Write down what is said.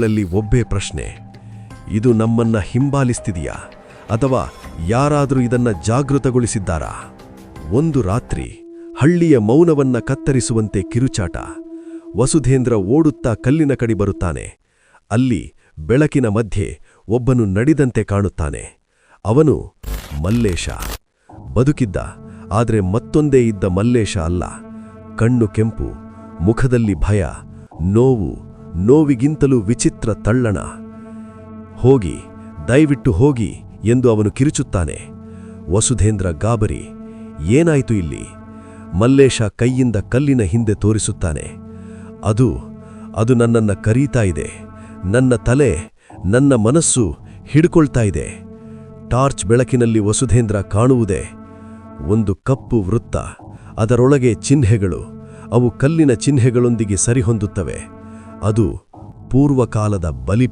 ಗಳಲ್ಲಿ ಒಬ್ಬೇ ಪ್ರಶ್ನೆ, ಇದು ನಮ್ಮನ್ನ ಹಿಂಬಾಲಿಸ್ತಿದೆಯಾ ಅಥವಾ ಯಾರಾದರೂ ಇದನ್ನ ಜಾಗೃತಗೊಳಿಸಿದ್ದಾರಾ? ಒಂದು ರಾತ್ರಿ ಹಳ್ಳಿಯ ಮೌನವನ್ನ ಕತ್ತರಿಸುವಂತೆ ಕಿರುಚಾಟ. ವಸುಧೇಂದ್ರ ಓಡುತ್ತಾ ಕಲ್ಲಿನ ಕಡೆ ಬರುತ್ತಾನೆ. ಅಲ್ಲಿ ಬೆಳಕಿನ ಮಧ್ಯೆ ಒಬ್ಬನು ನಡಿದಂತೆ ಕಾಣುತ್ತಾನೆ. ಅವನು ಮಲ್ಲೇಶ. ಬದುಕಿದ್ದ, ಆದರೆ ಮತ್ತೊಂದೇ ಇದ್ದ ಮಲ್ಲೇಶ ಅಲ್ಲ. ಕಣ್ಣು ಕೆಂಪು, ಮುಖದಲ್ಲಿ ಭಯ, ನೋವಿಗಿಂತಲೂ ವಿಚಿತ್ರ ತಳ್ಳಣ. ಹೋಗಿ, ದಯವಿಟ್ಟು ಹೋಗಿ ಎಂದು ಅವನು ಕಿರುಚುತ್ತಾನೆ. ವಸುಧೇಂದ್ರ ಗಾಬರಿ. ಏನಾಯಿತು ಇಲ್ಲಿ? ಮಲ್ಲೇಶ ಕೈಯಿಂದ ಕಲ್ಲಿನ ಹಿಂದೆ ತೋರಿಸುತ್ತಾನೆ. ಅದು ನನ್ನನ್ನ ಕರೀತಾ ಇದೆ. ನನ್ನ ತಲೆ, ನನ್ನ ಮನಸ್ಸು ಹಿಡ್ಕೊಳ್ತಾ ಇದೆ. ಟಾರ್ಚ್ ಬೆಳಕಿನಲ್ಲಿ ವಸುಧೇಂದ್ರ ಕಾಣುವುದೇ ಒಂದು ಕಪ್ಪು ವೃತ್ತ. ಅದರೊಳಗೆ ಚಿಹ್ನೆಗಳು. ಅವು ಕಲ್ಲಿನ ಚಿಹ್ನೆಗಳೊಂದಿಗೆ ಸರಿಹೊಂದುತ್ತವೆ. ಅದು ಪೂರ್ವಕಾಲದ ಬಲಿ.